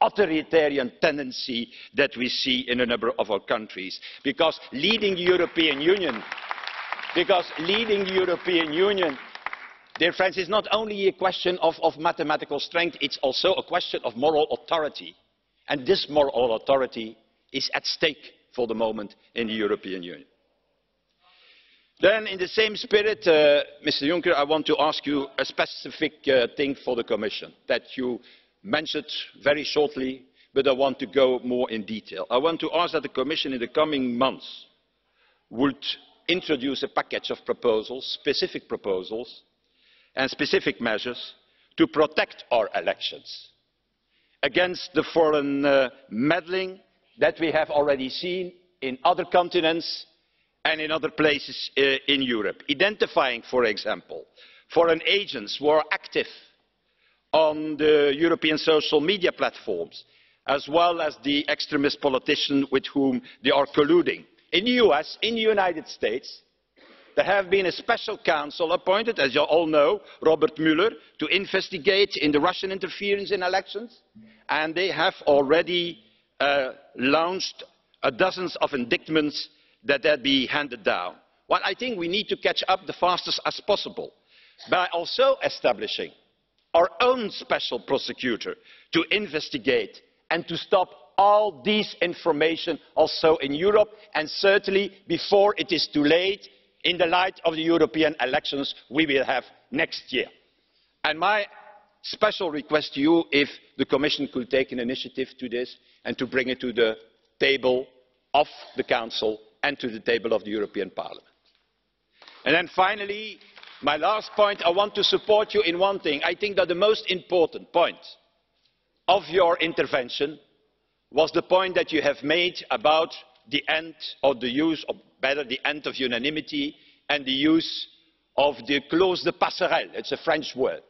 authoritarian tendency that we see in a number of our countries. Because leading the European Union, dear friends, is not only a question of mathematical strength, it's also a question of moral authority. And this moral authority is at stake for the moment in the European Union. Then, in the same spirit, Mr Juncker, I want to ask you a specific thing for the Commission that you mentioned very shortly, but I want to go more in detail. I want to ask that the Commission in the coming months would introduce a package of proposals, specific proposals and specific measures to protect our elections against the foreign meddling that we have already seen in other continents and in other places in Europe. Identifying, for example, foreign agents who are active on the European social media platforms, as well as the extremist politicians with whom they are colluding. In the US, in the United States, there has been a special counsel appointed, as you all know, Robert Mueller, to investigate in the Russian interference in elections, and they have already launched dozens of indictments that will be handed down. Well, I think we need to catch up the fastest as possible by also establishing our own special prosecutor to investigate and to stop all disinformation also in Europe, and certainly before it is too late in the light of the European elections we will have next year. And my special request to you, if the Commission could take an initiative to this and to bring it to the table of the Council and to the table of the European Parliament. And then finally, my last point, I want to support you in one thing. I think that the most important point of your intervention was the point that you have made about the end of the use, or better, the end of unanimity and the use of the clause de passerelle. It's a French word.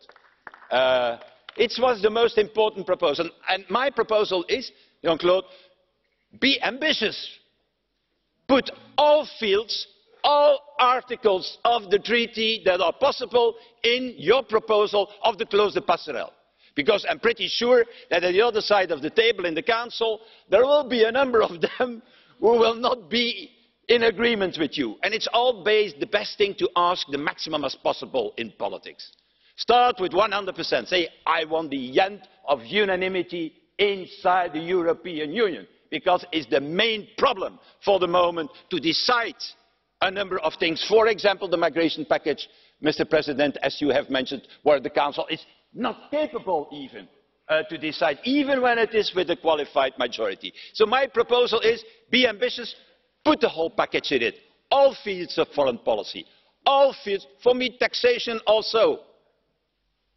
It was the most important proposal. And my proposal is, Jean-Claude, be ambitious. Put all fields, all articles of the treaty that are possible in your proposal of the clause de passerelle. Because I'm pretty sure that at the other side of the table in the Council, there will be a number of them who will not be in agreement with you. And it's all based, the best thing to ask the maximum as possible in politics. Start with 100%. Say, I want the end of unanimity inside the European Union. Because it's the main problem for the moment to decide a number of things. For example, the migration package, Mr. President, as you have mentioned, where the Council is not capable even to decide, even when it is with a qualified majority. So my proposal is, be ambitious, put the whole package in it. All fields of foreign policy, all fields, for me taxation also.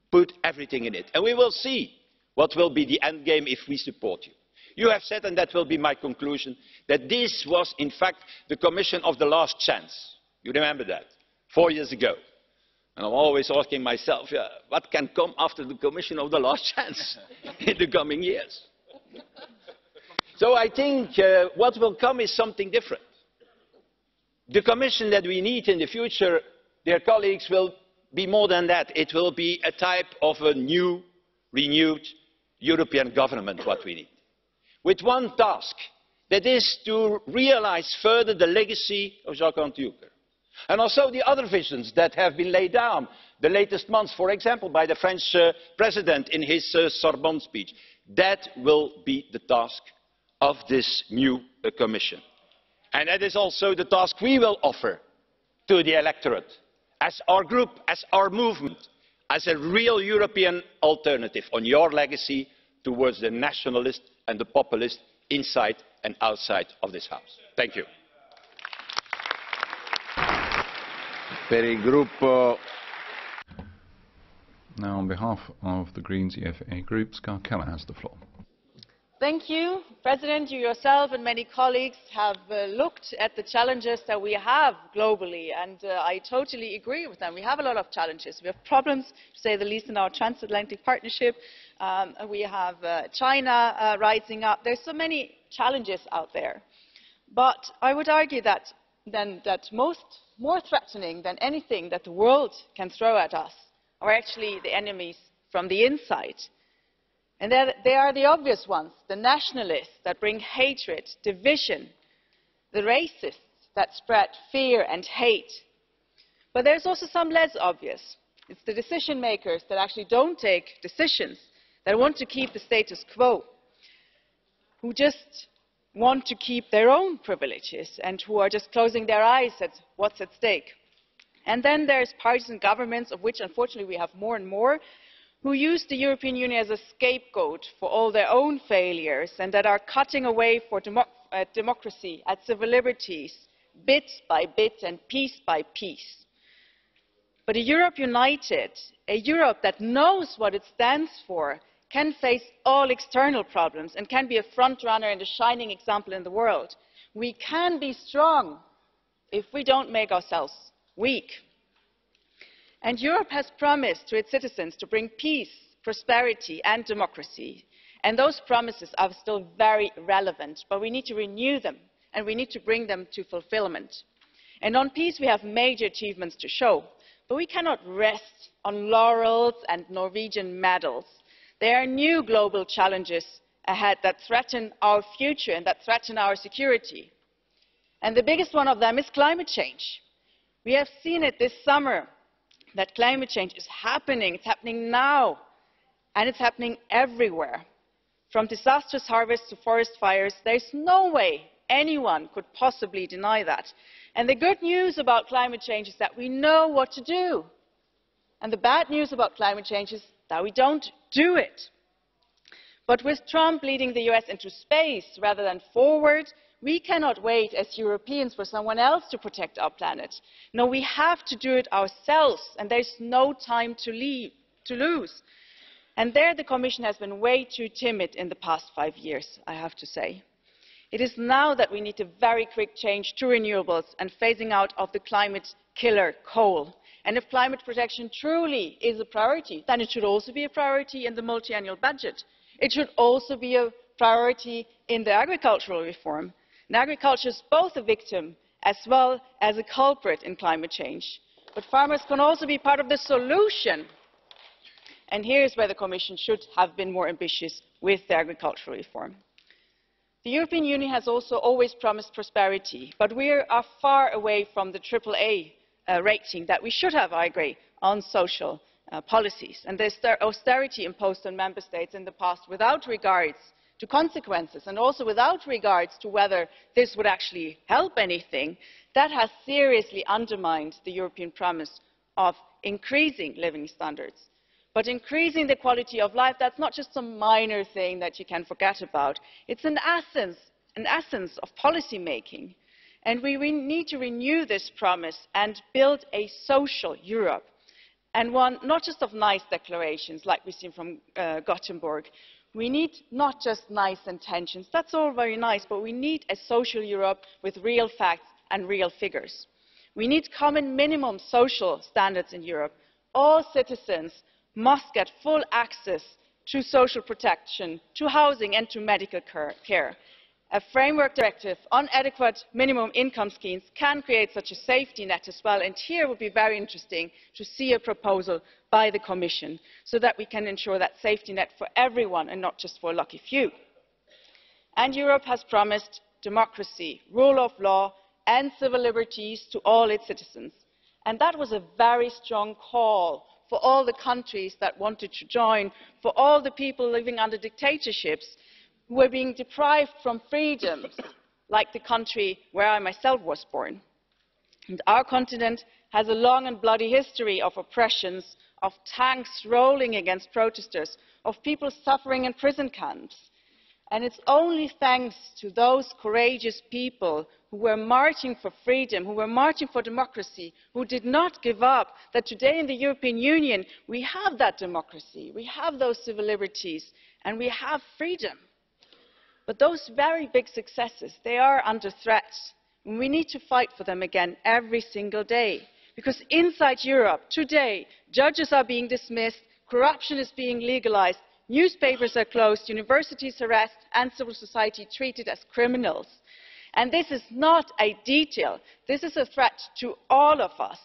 Put everything in it. And we will see what will be the end game if we support you. You have said, and that will be my conclusion, that this was in fact the Commission of the last chance. You remember that, 4 years ago. And I'm always asking myself, what can come after the Commission of the last chance in the coming years? So I think what will come is something different. The Commission that we need in the future, dear colleagues, will be more than that. It will be a type of a new, renewed European government, what we need. With one task, that is to realise further the legacy of Jean-Claude Juncker. And also the other visions that have been laid down the latest months, for example, by the French President in his Sorbonne speech. That will be the task of this new Commission. And that is also the task we will offer to the electorate, as our group, as our movement, as a real European alternative on your legacy towards the nationalist and the populist inside and outside of this House. Thank you. Now, on behalf of the Greens EFDD Group, Ska Keller has the floor. Thank you, President. You yourself and many colleagues have looked at the challenges that we have globally, and I totally agree with them. We have a lot of challenges. We have problems, to say the least, in our transatlantic partnership. We have China rising up. There's so many challenges out there. But I would argue that more threatening than anything that the world can throw at us are actually the enemies from the inside. And they are the obvious ones, the nationalists that bring hatred, division, the racists that spread fear and hate. But there's also some less obvious. It's the decision makers that actually don't take decisions, that want to keep the status quo, who just want to keep their own privileges and who are just closing their eyes at what's at stake. And then there's parties and governments, of which unfortunately we have more and more, who use the European Union as a scapegoat for all their own failures and that are cutting away for democracy, at civil liberties, bit by bit and piece by piece. But a Europe united, a Europe that knows what it stands for, can face all external problems and can be a front runner and a shining example in the world. We can be strong if we don't make ourselves weak. And Europe has promised to its citizens to bring peace, prosperity and democracy. And those promises are still very relevant, but we need to renew them and we need to bring them to fulfilment. And on peace we have major achievements to show, but we cannot rest on laurels and Norwegian medals. There are new global challenges ahead that threaten our future and that threaten our security. And the biggest one of them is climate change. We have seen it this summer, that climate change is happening. It's happening now, and it's happening everywhere. From disastrous harvests to forest fires, there's no way anyone could possibly deny that. And the good news about climate change is that we know what to do. And the bad news about climate change is that we don't do it. But with Trump leading the US into space rather than forward, we cannot wait as Europeans for someone else to protect our planet. No, we have to do it ourselves, and there's no time to lose. And there the Commission has been way too timid in the past 5 years, I have to say. It is now that we need a very quick change to renewables and phasing out of the climate killer coal. And if climate protection truly is a priority, then it should also be a priority in the multiannual budget. It should also be a priority in the agricultural reform. And agriculture is both a victim as well as a culprit in climate change. But farmers can also be part of the solution. And here's where the Commission should have been more ambitious with the agricultural reform. The European Union has also always promised prosperity, but we are far away from the AAA rating that we should have, I agree, on social policies. And the austerity imposed on member states in the past without regards to consequences and also without regards to whether this would actually help anything, that has seriously undermined the European promise of increasing living standards. But increasing the quality of life, that's not just some minor thing that you can forget about. It's an essence of policy making. And we need to renew this promise and build a social Europe. And one not just of nice declarations like we've seen from Gothenburg. We need not just nice intentions, that's all very nice, but we need a social Europe with real facts and real figures. We need common minimum social standards in Europe. All citizens must get full access to social protection, to housing and to medical care. A framework directive on adequate minimum income schemes can create such a safety net as well, and here it would be very interesting to see a proposal by the Commission so that we can ensure that safety net for everyone and not just for a lucky few. And Europe has promised democracy, rule of law and civil liberties to all its citizens. And that was a very strong call for all the countries that wanted to join, for all the people living under dictatorships who were being deprived from freedoms, like the country where I myself was born. And our continent has a long and bloody history of oppressions, of tanks rolling against protesters, of people suffering in prison camps. And it's only thanks to those courageous people who were marching for freedom, who were marching for democracy, who did not give up, that today in the European Union we have that democracy, we have those civil liberties, and we have freedom. But those very big successes, they are under threat. And we need to fight for them again every single day. Because inside Europe, today, judges are being dismissed, corruption is being legalized, newspapers are closed, universities harassed, and civil society treated as criminals. And this is not a detail. This is a threat to all of us.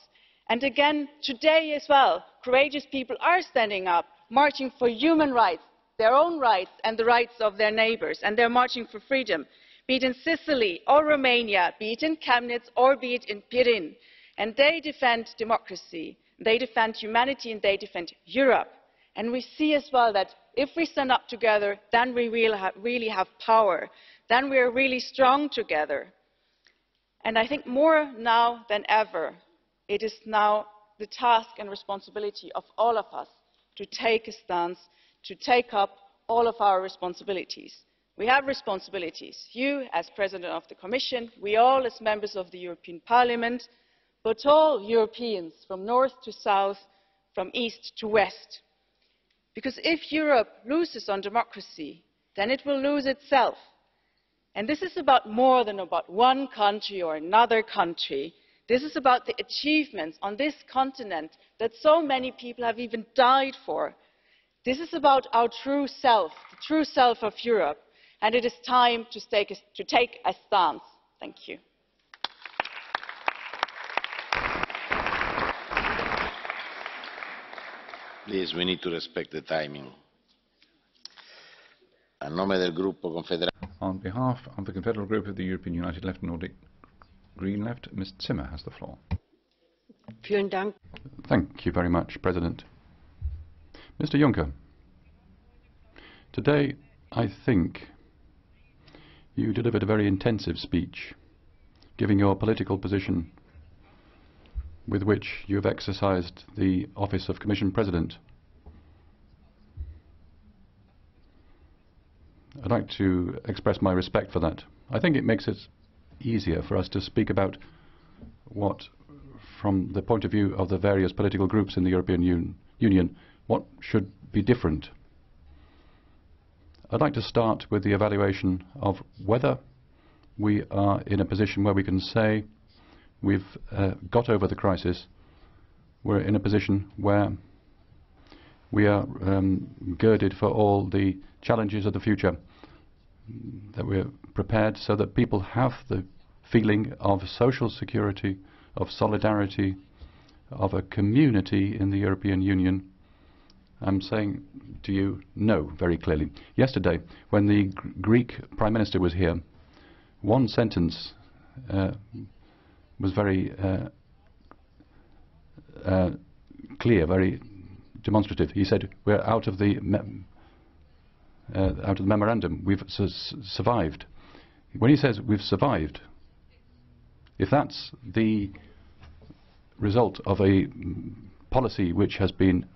And again, today as well, courageous people are standing up, marching for human rights their own rights and the rights of their neighbours, and they're marching for freedom, be it in Sicily or Romania, be it in Chemnitz or be it in Pirin. And they defend democracy, they defend humanity, and they defend Europe. And we see as well that if we stand up together, then we really have power. Then we are really strong together. And I think more now than ever, it is now the task and responsibility of all of us to take a stance, to take up all of our responsibilities. We have responsibilities, you as President of the Commission, we all as members of the European Parliament, but all Europeans from north to south, from east to west. Because if Europe loses on democracy, then it will lose itself. And this is about more than about one country or another country. This is about the achievements on this continent that so many people have even died for. This is about our true self, the true self of Europe. And it is time to take a stance. Thank you. Please, we need to respect the timing. A nome del gruppo confederale. On behalf of the Confederal Group of the European United Left and Nordic Green Left, Ms. Zimmer has the floor. Vielen Dank. Thank you very much, President. Mr. Juncker, today I think you delivered a very intensive speech, giving your political position with which you have exercised the office of Commission President. I'd like to express my respect for that. I think it makes it easier for us to speak about what, from the point of view of the various political groups in the European Union, what should be different. I'd like to start with the evaluation of whether we are in a position where we can say we've got over the crisis. We're in a position where we are girded for all the challenges of the future, that we're prepared so that people have the feeling of social security, of solidarity, of a community in the European Union. I'm saying to you no very clearly. Yesterday, when the Greek Prime Minister was here, one sentence was very clear, very demonstrative. He said, we're out of the memorandum. We've survived. When he says we've survived, if that's the result of a policy which has been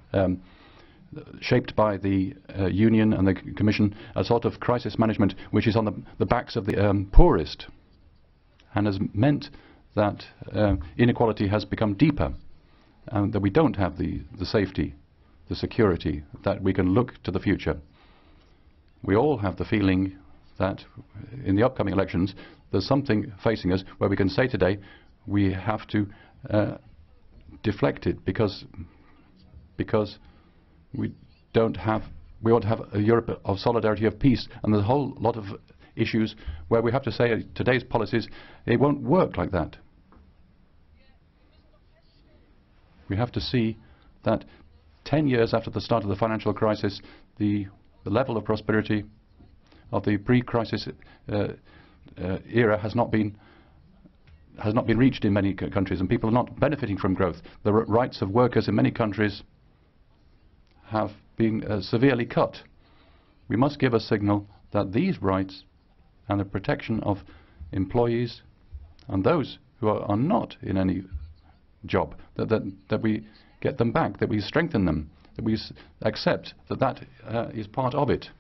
shaped by the Union and the Commission, a sort of crisis management which is on the backs of the poorest, and has meant that inequality has become deeper, and that we don't have the safety, the security, that we can look to the future. We all have the feeling that in the upcoming elections there's something facing us where we can say today we have to deflect it because we want to have a Europe of solidarity, of peace, and there's a whole lot of issues where we have to say today's policies, it won't work like that. We have to see that 10 years after the start of the financial crisis, the level of prosperity of the pre-crisis era has not been reached in many countries, and people are not benefiting from growth. The rights of workers in many countries have been severely cut. We must give a signal that these rights and the protection of employees and those who are not in any job, that we get them back, that we strengthen them, that we accept that is part of it,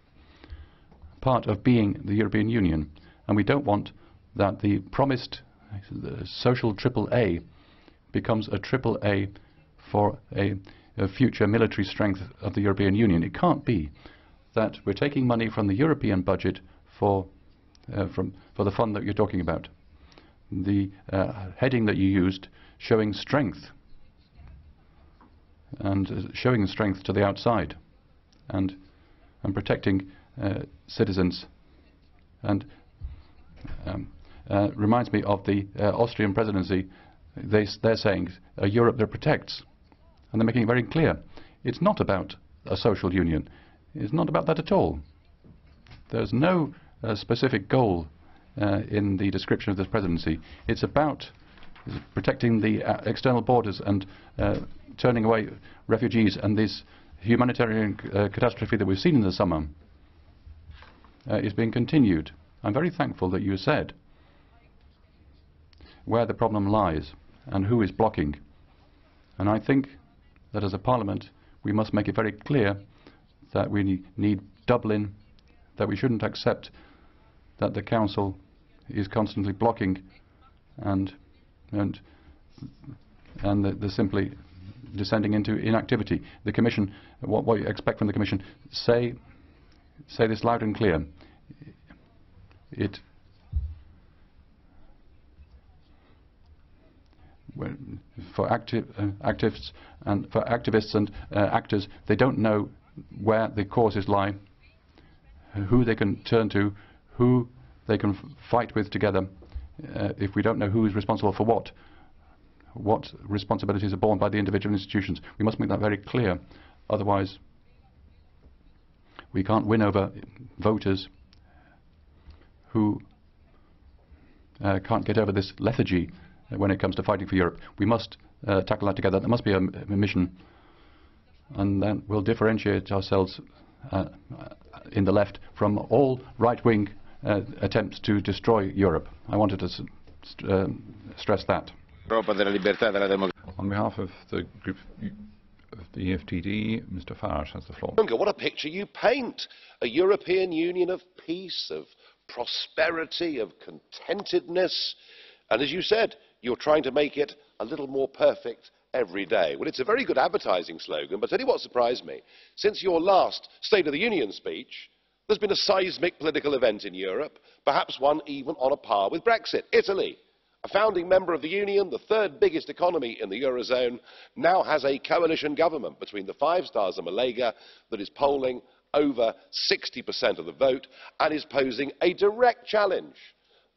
part of being the European Union. And we don't want that the promised social AAA becomes a AAA for a future military strength of the European Union. It can't be that we're taking money from the European budget for the fund that you're talking about. The heading that you used, showing strength, and showing strength to the outside, and protecting citizens, and reminds me of the Austrian presidency. They're saying a Europe that protects, and they're making it very clear. It's not about a social union. is not about that at all. There's no specific goal in the description of this presidency. It's about protecting the external borders and turning away refugees, and this humanitarian catastrophe that we've seen in the summer is being continued. I'm very thankful that you said where the problem lies and who is blocking. And I think that as a parliament we must make it very clear that we need Dublin, that we shouldn't accept that the Council is constantly blocking and they're simply descending into inactivity. The Commission, what you expect from the Commission, say this loud and clear. For activists and actors, they don't know where the causes lie, who they can turn to, who they can fight with together. If we don't know who is responsible for what responsibilities are borne by the individual institutions. We must make that very clear. Otherwise, we can't win over voters who can't get over this lethargy when it comes to fighting for Europe. We must tackle that together. There must be a mission, and then we'll differentiate ourselves in the left from all right-wing attempts to destroy Europe. I wanted to stress that. On behalf of the group of the EFDD, Mr Farage has the floor. What a picture you paint! A European Union of peace, of prosperity, of contentedness, and as you said, you're trying to make it a little more perfect every day. Well, it's a very good advertising slogan, but tell you what surprised me. Since your last State of the Union speech, there's been a seismic political event in Europe, perhaps one even on a par with Brexit. Italy, a founding member of the Union, the third biggest economy in the Eurozone, now has a coalition government between the Five Stars and Lega that is polling over 60% of the vote and is posing a direct challenge,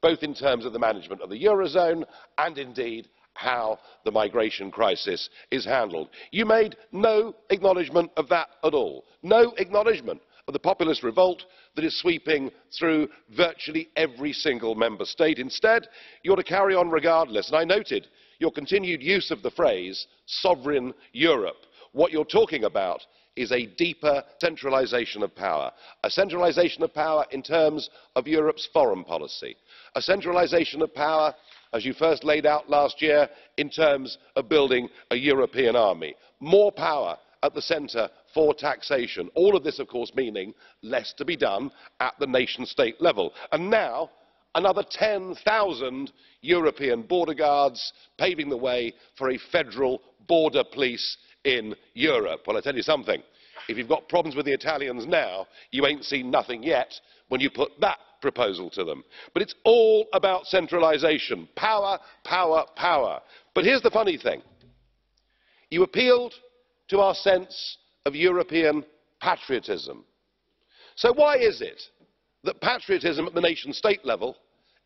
both in terms of the management of the Eurozone and indeed how the migration crisis is handled. You made no acknowledgment of that at all. No acknowledgment of the populist revolt that is sweeping through virtually every single member state. Instead, you're to carry on regardless. And I noted your continued use of the phrase sovereign Europe. What you're talking about is a deeper centralisation of power. A centralisation of power in terms of Europe's foreign policy. A centralisation of power, as you first laid out last year, in terms of building a European army. More power at the centre for taxation. All of this, of course, meaning less to be done at the nation-state level. And now, another 10,000 European border guards paving the way for a federal border police in Europe. Well, I tell you something, if you've got problems with the Italians now, you ain't seen nothing yet when you put that proposal to them. But it's all about centralisation. Power, power, power. But here's the funny thing. You appealed to our sense of European patriotism. So why is it that patriotism at the nation-state level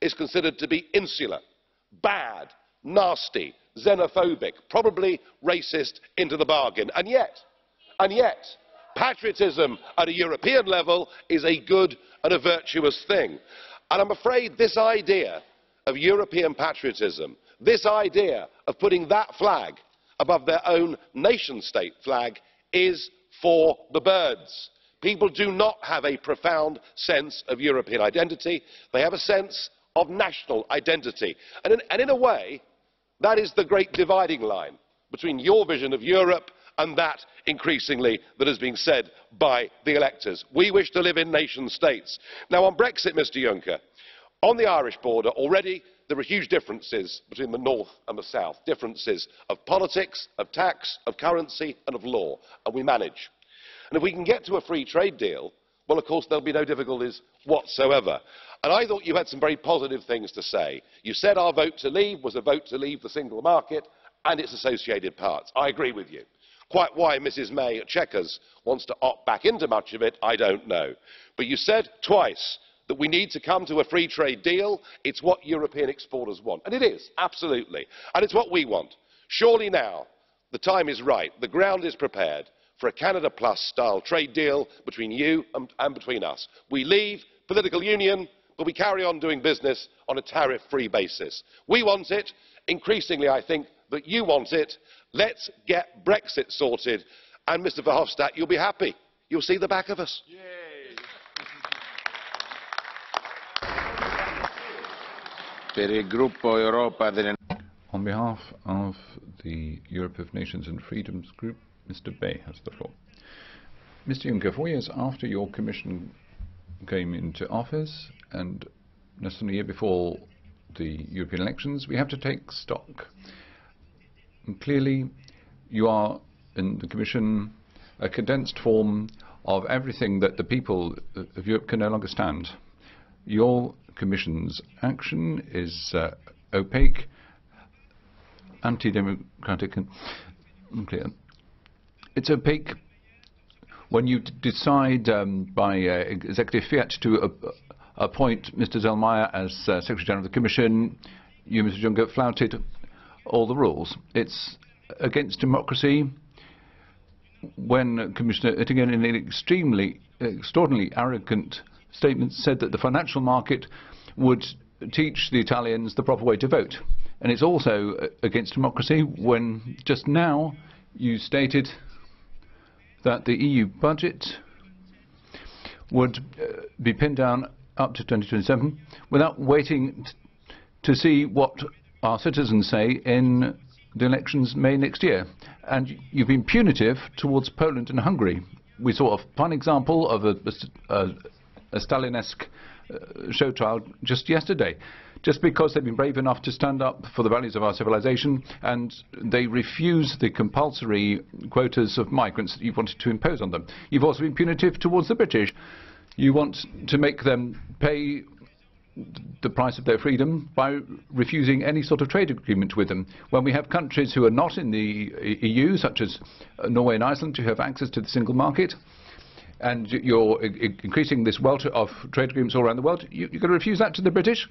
is considered to be insular, bad, nasty, xenophobic, probably racist into the bargain? And yet, patriotism at a European level is a good and a virtuous thing. And I'm afraid this idea of European patriotism, this idea of putting that flag above their own nation-state flag, is for the birds. People do not have a profound sense of European identity. They have a sense of national identity. And in a way, that is the great dividing line between your vision of Europe and that, increasingly, that is being said by the electors. We wish to live in nation-states. Now, on Brexit, Mr Juncker, on the Irish border, already there are huge differences between the north and the south, differences of politics, of tax, of currency and of law, and we manage. And if we can get to a free trade deal, well, of course, there'll be no difficulties whatsoever. And I thought you had some very positive things to say. You said our vote to leave was a vote to leave the single market and its associated parts. I agree with you. Quite why Mrs May at Chequers wants to opt back into much of it, I don't know. But you said twice that we need to come to a free trade deal. It's what European exporters want. And it is, absolutely. And it's what we want. Surely now the time is right, the ground is prepared for a Canada Plus style trade deal between you and between us. We leave political union, but we carry on doing business on a tariff-free basis. We want it. Increasingly, I think that you want it. Let's get Brexit sorted. And Mr Verhofstadt, you'll be happy. You'll see the back of us. On behalf of the Europe of Nations and Freedoms Group, Mr Bay has the floor. Mr Juncker, 4 years after your Commission came into office and less than a year before the European elections, we have to take stock. And clearly, you are in the Commission a condensed form of everything that the people of Europe can no longer stand. Your Commission's action is opaque, anti-democratic and unclear. It's opaque when you decide by executive fiat to appoint Mr Zellmeyer as Secretary General of the Commission. You, Mr Juncker, flouted all the rules. It's against democracy when Commissioner Oettinger, in an extraordinarily arrogant statement, said that the financial market would teach the Italians the proper way to vote. And it's also against democracy when just now you stated that the EU budget would be pinned down up to 2027 without waiting to see what our citizens say in the elections May next year. And you've been punitive towards Poland and Hungary. We saw a fun example of a Stalinesque show trial just yesterday, just because they've been brave enough to stand up for the values of our civilization, and they refuse the compulsory quotas of migrants that you've wanted to impose on them. You've also been punitive towards the British. You want to make them pay the price of their freedom by refusing any sort of trade agreement with them. When we have countries who are not in the EU, such as Norway and Iceland, who have access to the single market, and you're increasing this welter of trade agreements all around the world, you're going to refuse that to the British?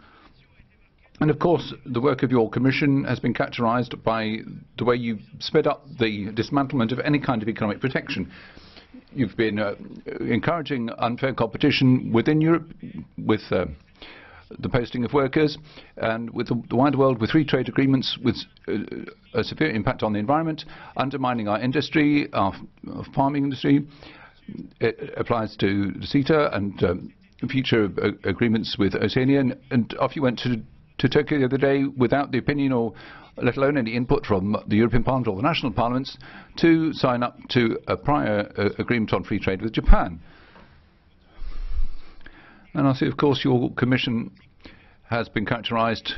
And of course, the work of your Commission has been characterised by the way you sped up the dismantlement of any kind of economic protection. You've been encouraging unfair competition within Europe with the posting of workers, and with the wider world with free trade agreements with a severe impact on the environment, undermining our industry, our farming industry. It applies to CETA and future agreements with Oceania, and off you went to Turkey the other day without the opinion or let alone any input from the European Parliament or the national parliaments to sign up to a prior agreement on free trade with Japan. And I see, of course, your Commission has been characterised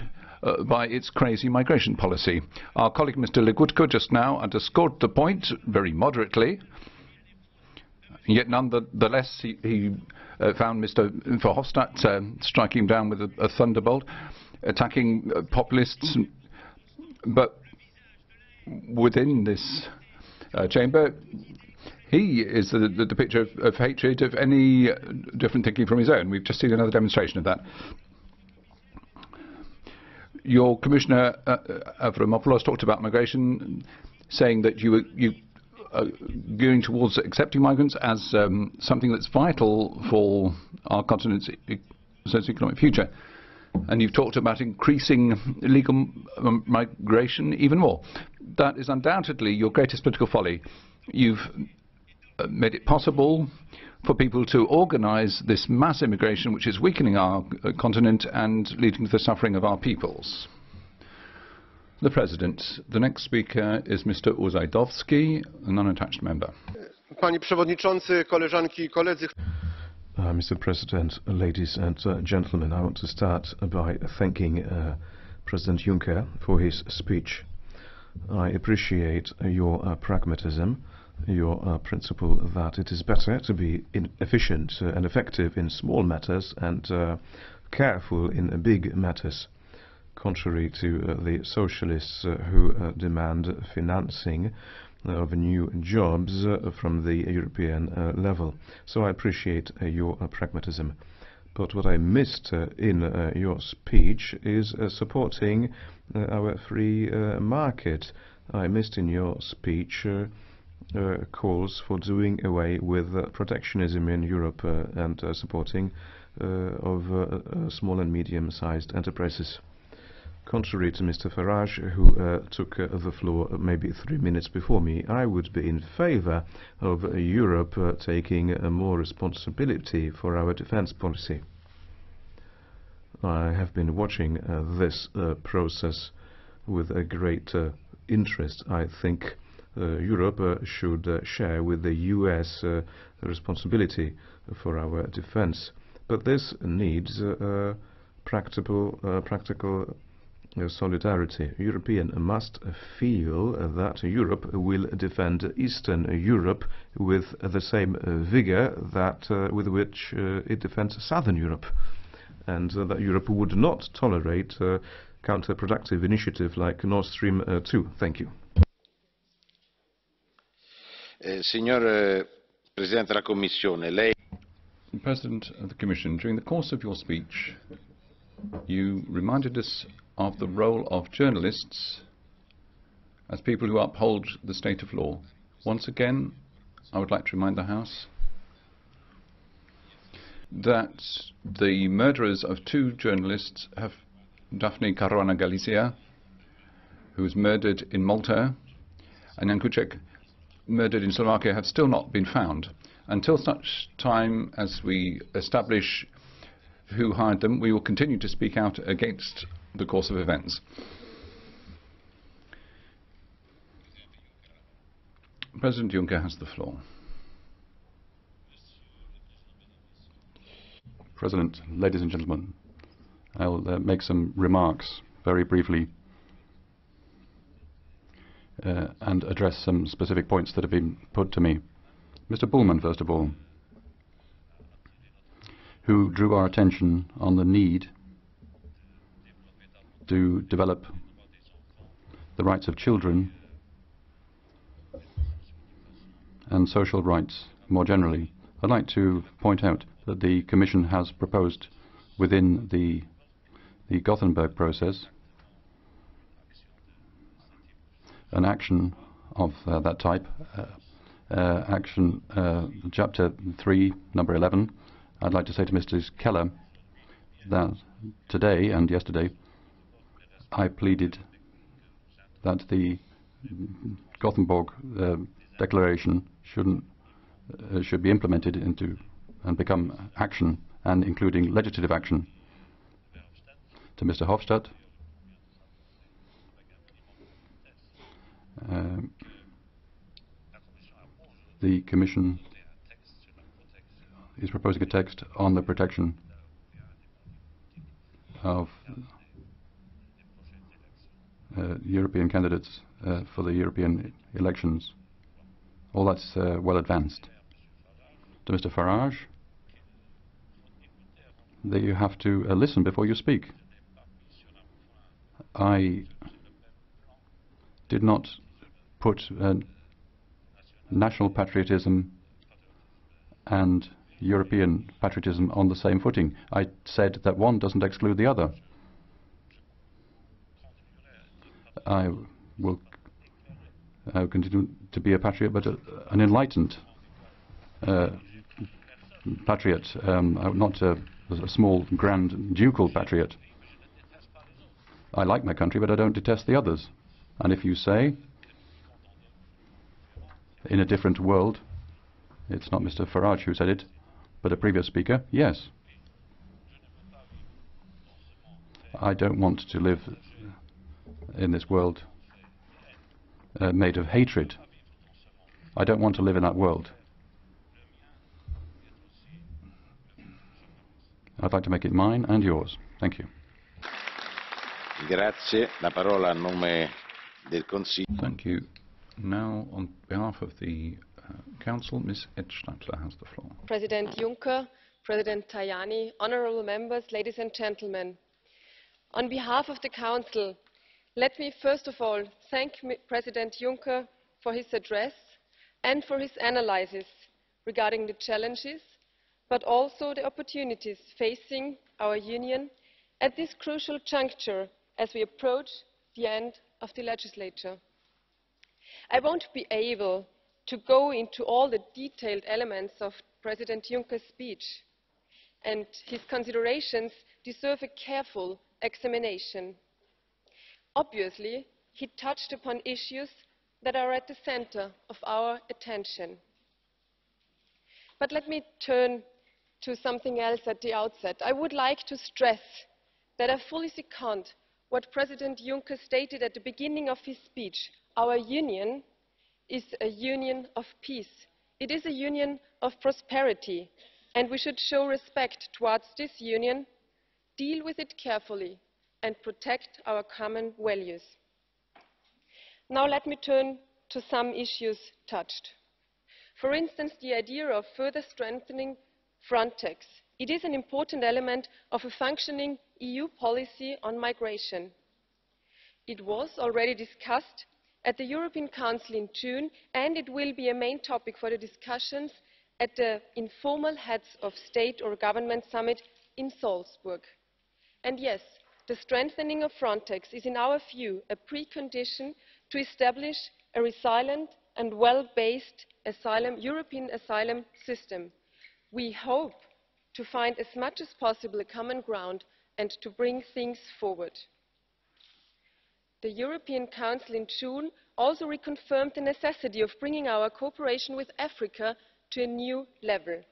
by its crazy migration policy. Our colleague Mr Legutko just now underscored the point very moderately, yet nonetheless he found Mr Verhofstadt striking him down with a thunderbolt, attacking populists. But within this chamber, he is the picture of hatred of any different thinking from his own. We've just seen another demonstration of that. Your Commissioner Avramopoulos talked about migration, saying that you are gearing towards accepting migrants as something that's vital for our continent's socio-economic future. And you've talked about increasing illegal migration even more. That is undoubtedly your greatest political folly. You've made it possible for people to organise this mass immigration which is weakening our continent and leading to the suffering of our peoples. The President. The next speaker is Mr Uzajdowski, a non-attached member. Panie Przewodniczący, koleżanki I koledzy. Mr. President, ladies and gentlemen, I want to start by thanking President Juncker for his speech. I appreciate your pragmatism, your principle that it is better to be efficient and effective in small matters and careful in big matters, contrary to the socialists who demand financing of new jobs from the European level. So I appreciate your pragmatism. But what I missed in your speech is supporting our free market. I missed in your speech calls for doing away with protectionism in Europe and supporting of small and medium-sized enterprises. Contrary to Mr Farage, who took the floor maybe 3 minutes before me, I would be in favour of Europe taking more responsibility for our defence policy. I have been watching this process with a great interest. I think Europe should share with the US the responsibility for our defence. But this needs practical solidarity. Europeans must feel that Europe will defend Eastern Europe with the same vigour that with which it defends Southern Europe, and that Europe would not tolerate counterproductive initiative like Nord Stream 2. Thank you. Signor Presidente della Commissione, lei... President of the Commission, during the course of your speech, you reminded us of the role of journalists as people who uphold the state of law. Once again, I would like to remind the House that the murderers of 2 journalists, Daphne Caruana Galizia, who was murdered in Malta, and Jan Kuciak, murdered in Slovakia, have still not been found. Until such time as we establish who hired them, we will continue to speak out against the course of events. President Juncker has the floor. President, ladies and gentlemen, I'll make some remarks very briefly and address some specific points that have been put to me. Mr. Bullman, first of all, who drew our attention on the need to develop the rights of children and social rights more generally. I'd like to point out that the Commission has proposed within the Gothenburg process an action of that type, action chapter 3, number 11. I'd like to say to Mr. Keller that today and yesterday I pleaded that the Gothenburg Declaration should be implemented into and become action, and including legislative action. To Mr. Hofstadt, the Commission is proposing a text on the protection of European candidates for the European elections. All that's well advanced. To Mr. Farage, that you have to listen before you speak. I did not put national patriotism and European patriotism on the same footing. I said that one doesn't exclude the other. I will continue to be a patriot, but an enlightened patriot, not a small, grand, ducal patriot. I like my country, but I don't detest the others. And if you say, in a different world, it's not Mr. Farage who said it, but a previous speaker, yes. I don't want to live in this world made of hatred. I don't want to live in that world. I'd like to make it mine and yours. Thank you. Grazie. La parola a nome del Consiglio. Thank you. Now, on behalf of the Council, Ms. Edstadler has the floor. President Juncker, President Tajani, honourable members, ladies and gentlemen. On behalf of the Council, let me first of all thank President Juncker for his address and for his analysis regarding the challenges, but also the opportunities facing our Union at this crucial juncture as we approach the end of the legislature. I won't be able to go into all the detailed elements of President Juncker's speech, and his considerations deserve a careful examination. Obviously, he touched upon issues that are at the centre of our attention. But let me turn to something else at the outset. I would like to stress that I fully second what President Juncker stated at the beginning of his speech. Our union is a union of peace. It is a union of prosperity, and we should show respect towards this union, deal with it carefully, and protect our common values. Now let me turn to some issues touched. For instance, the idea of further strengthening Frontex. It is an important element of a functioning EU policy on migration. It was already discussed at the European Council in June, and it will be a main topic for the discussions at the informal Heads of State or Government Summit in Salzburg. And yes, the strengthening of Frontex is, in our view, a precondition to establish a resilient and well-based European asylum system. We hope to find as much as possible a common ground and to bring things forward. The European Council in June also reconfirmed the necessity of bringing our cooperation with Africa to a new level.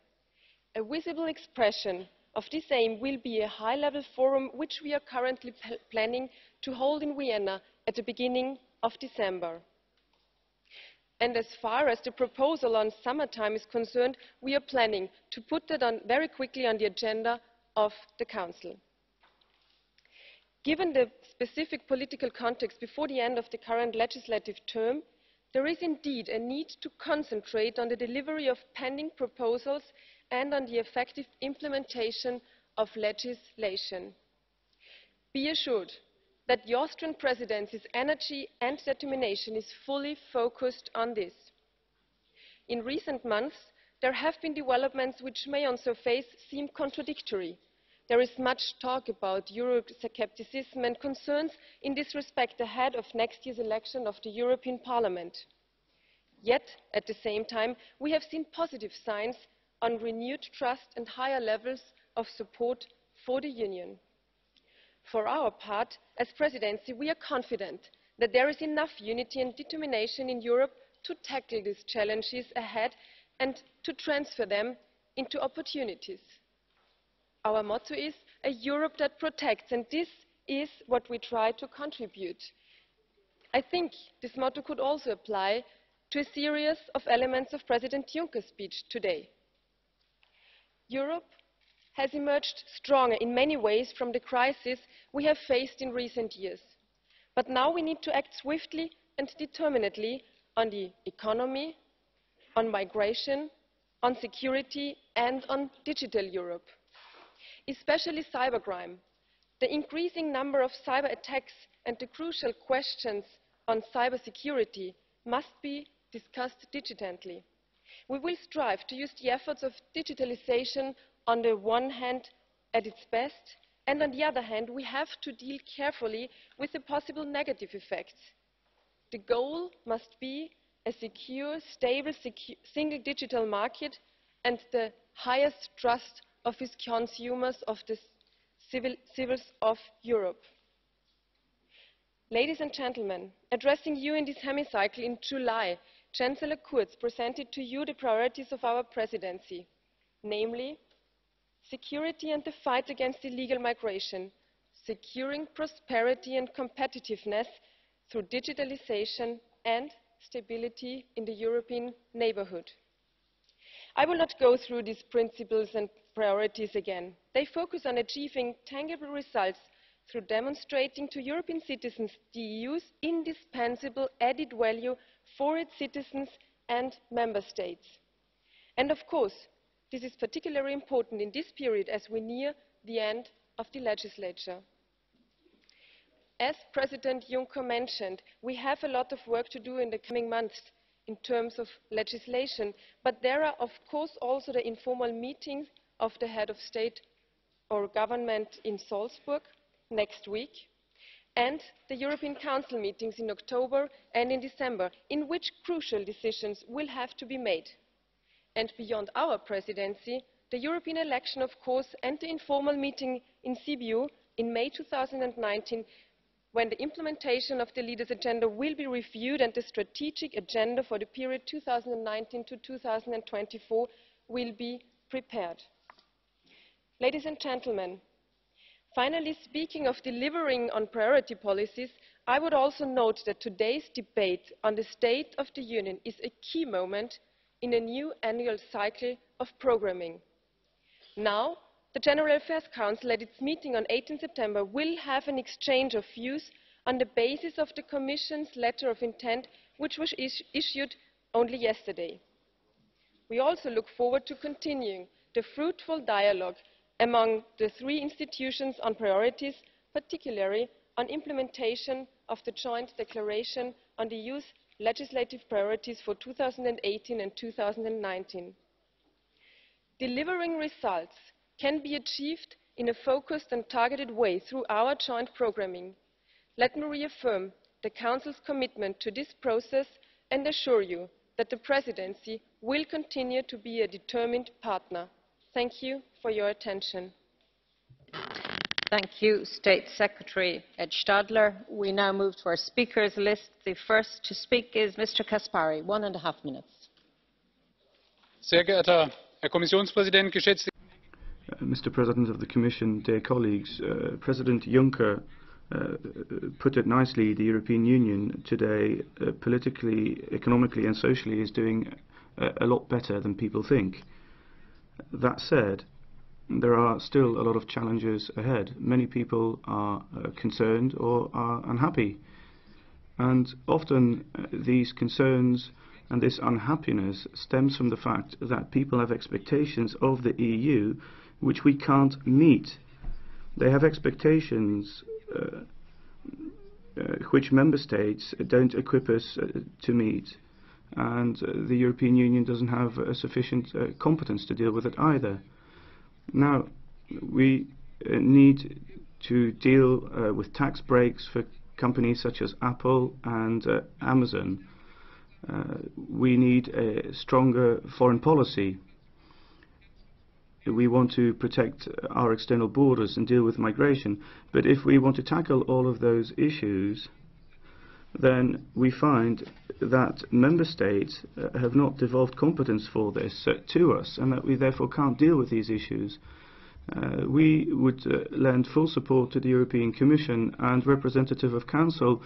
A visible expression of this aim will be a high-level forum which we are currently planning to hold in Vienna at the beginning of December. And as far as the proposal on summertime is concerned, we are planning to put that very quickly on the agenda of the Council. Given the specific political context before the end of the current legislative term, there is indeed a need to concentrate on the delivery of pending proposals and on the effective implementation of legislation. Be assured that the Austrian presidency's energy and determination is fully focused on this. In recent months, there have been developments which may on surface seem contradictory. There is much talk about Euroscepticism and concerns in this respect ahead of next year's election of the European Parliament. Yet, at the same time, we have seen positive signs on renewed trust and higher levels of support for the Union. For our part, as Presidency, we are confident that there is enough unity and determination in Europe to tackle these challenges ahead and to transfer them into opportunities. Our motto is a Europe that protects, and this is what we try to contribute. I think this motto could also apply to a series of elements of President Juncker's speech today. Europe has emerged stronger in many ways from the crisis we have faced in recent years. But now we need to act swiftly and determinedly on the economy, on migration, on security and on digital Europe. Especially cybercrime, the increasing number of cyber attacks and the crucial questions on cybersecurity must be discussed diligently. We will strive to use the efforts of digitalization on the one hand at its best, and on the other hand we have to deal carefully with the possible negative effects. The goal must be a secure, stable, single digital market and the highest trust of its consumers, of the civils of Europe. Ladies and gentlemen, addressing you in this hemicycle in July, Chancellor Kurz presented to you the priorities of our presidency, namely security and the fight against illegal migration, securing prosperity and competitiveness through digitalization and stability in the European neighbourhood. I will not go through these principles and priorities again. They focus on achieving tangible results through demonstrating to European citizens the EU's indispensable added value for its citizens and member states. And of course, this is particularly important in this period as we near the end of the legislature. As President Juncker mentioned, we have a lot of work to do in the coming months in terms of legislation, but there are of course also the informal meetings of the head of state or government in Salzburg next week. and the European Council meetings in October and in December, in which crucial decisions will have to be made. And beyond our presidency, the European election, of course, and the informal meeting in Sibiu in May 2019, when the implementation of the leaders' agenda will be reviewed and the strategic agenda for the period 2019 to 2024 will be prepared. Ladies and gentlemen, finally, speaking of delivering on priority policies, I would also note that today's debate on the State of the Union is a key moment in a new annual cycle of programming. Now, the General Affairs Council at its meeting on 18 September will have an exchange of views on the basis of the Commission's letter of intent, which was issued only yesterday. We also look forward to continuing the fruitful dialogue among the three institutions on priorities, particularly on implementation of the joint declaration on the EU's legislative priorities for 2018 and 2019. Delivering results can be achieved in a focused and targeted way through our joint programming. Let me reaffirm the Council's commitment to this process and assure you that the Presidency will continue to be a determined partner. Thank you for your attention. Thank you, State Secretary Ed Stadler. We now move to our speakers list. The first to speak is Mr. Kaspari, 1.5 minutes. Sehr geehrter Herr Kommissionspräsident, geschätzte Mr. President of the Commission, dear colleagues, President Juncker put it nicely. The European Union today, politically, economically and socially, is doing a lot better than people think. That said, there are still a lot of challenges ahead. Many people are concerned or are unhappy. And often these concerns and this unhappiness stems from the fact that people have expectations of the EU which we can't meet. They have expectations which member states don't equip us to meet. And the European Union doesn't have sufficient competence to deal with it either. Now, we need to deal with tax breaks for companies such as Apple and Amazon. We need a stronger foreign policy. We want to protect our external borders and deal with migration. But if we want to tackle all of those issues, then we find that member states have not devolved competence for this to us, and that we therefore can't deal with these issues. We would lend full support to the European Commission and representative of Council.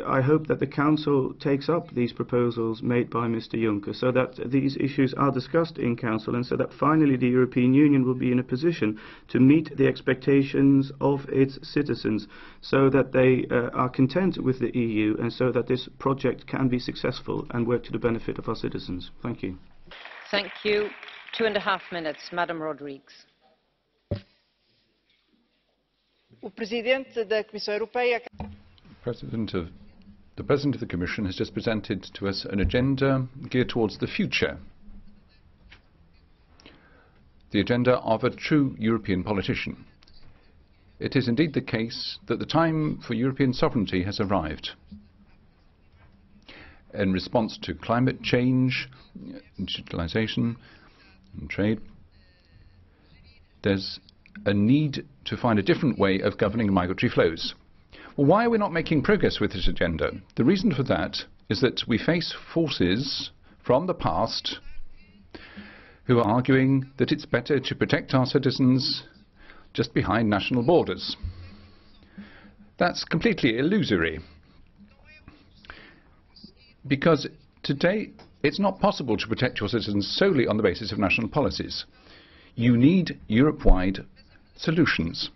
I hope that the Council takes up these proposals made by Mr Juncker, so that these issues are discussed in Council, and so that finally the European Union will be in a position to meet the expectations of its citizens, so that they are content with the EU, and so that this project can be successful and work to the benefit of our citizens. Thank you. Thank you. 2.5 minutes, Madam Rodrigues. O Presidente da Comissão Europeia. The President of the Commission has just presented to us an agenda geared towards the future. The agenda of a true European politician. It is indeed the case that the time for European sovereignty has arrived. In response to climate change, digitalization and trade, there's a need to find a different way of governing migratory flows. Well, why are we not making progress with this agenda? The reason for that is that we face forces from the past who are arguing that it's better to protect our citizens just behind national borders. That's completely illusory, because today it's not possible to protect your citizens solely on the basis of national policies. You need Europe-wide solutions.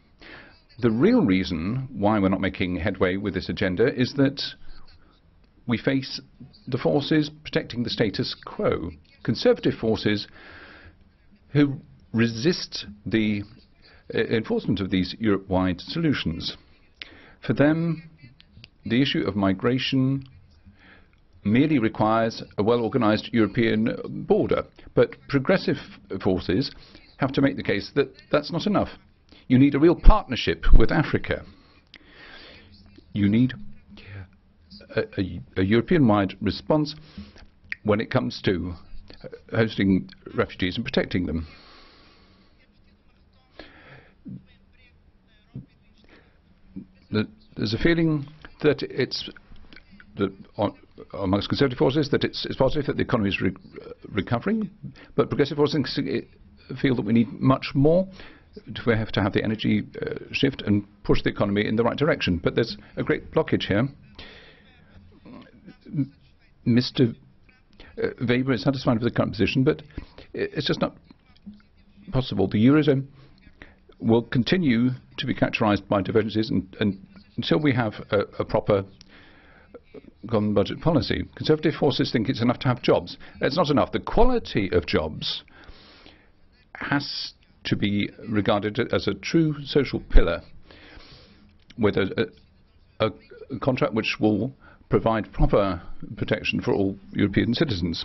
The real reason why we're not making headway with this agenda is that we face the forces protecting the status quo, conservative forces who resist the enforcement of these Europe-wide solutions. For them, the issue of migration merely requires a well-organized European border, but progressive forces have to make the case that that's not enough. You need a real partnership with Africa. you need a European-wide response when it comes to hosting refugees and protecting them. There's a feeling that amongst Conservative forces that it's positive that the economy is recovering, but Progressive forces feel that we need much more. We have to have the energy shift and push the economy in the right direction. But there's a great blockage here. Mr. Weber is satisfied with the current position, but it's just not possible. The Eurozone will continue to be characterized by divergences and until we have a proper common budget policy. Conservative forces think it's enough to have jobs. It's not enough. The quality of jobs has to be regarded as a true social pillar with a contract which will provide proper protection for all European citizens.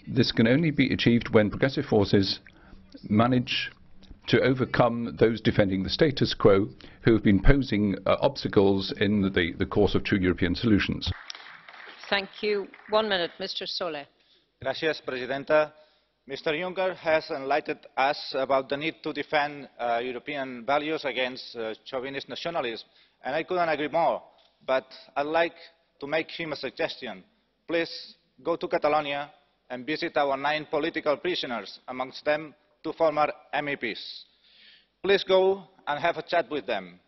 This can only be achieved when progressive forces manage to overcome those defending the status quo who have been posing obstacles in the course of true European solutions. Thank you. 1 minute, Mr. Solé. Gracias, Presidenta. Mr. Juncker has enlightened us about the need to defend European values against chauvinist nationalism, and I couldn't agree more. But I'd like to make him a suggestion. Please go to Catalonia and visit our 9 political prisoners, amongst them 2 former MEPs. Please go and have a chat with them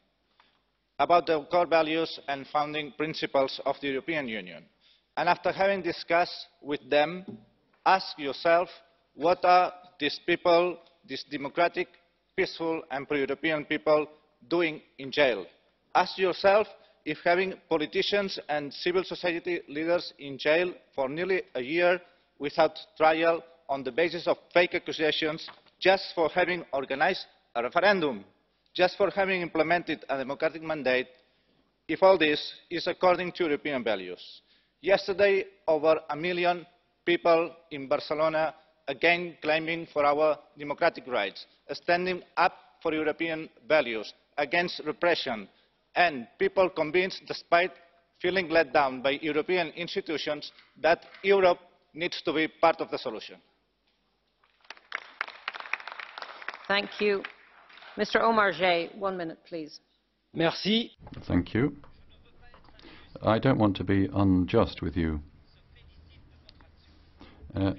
about the core values and founding principles of the European Union. And after having discussed with them, ask yourself, what are these people, these democratic, peaceful and pro-European people, doing in jail? Ask yourself if having politicians and civil society leaders in jail for nearly a year without trial on the basis of fake accusations, just for having organised a referendum, just for having implemented a democratic mandate, if all this is according to European values. Yesterday, over 1 million people in Barcelona again claiming for our democratic rights, standing up for European values, against repression, and people convinced, despite feeling let down by European institutions, that Europe needs to be part of the solution. Thank you. Mr. Omarjee, 1 minute, please. Merci. Thank you. I don't want to be unjust with you. A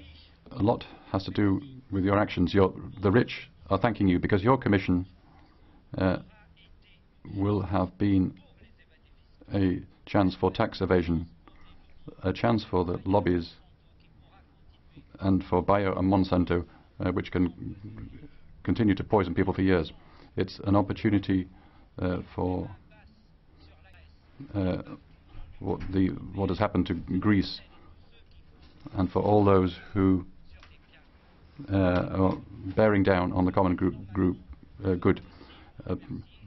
lot has to do with your actions. The rich are thanking you because your Commission will have been a chance for tax evasion, a chance for the lobbies and for Bayer and Monsanto, which can continue to poison people for years. It's an opportunity for what has happened to Greece and for all those who are bearing down on the common good.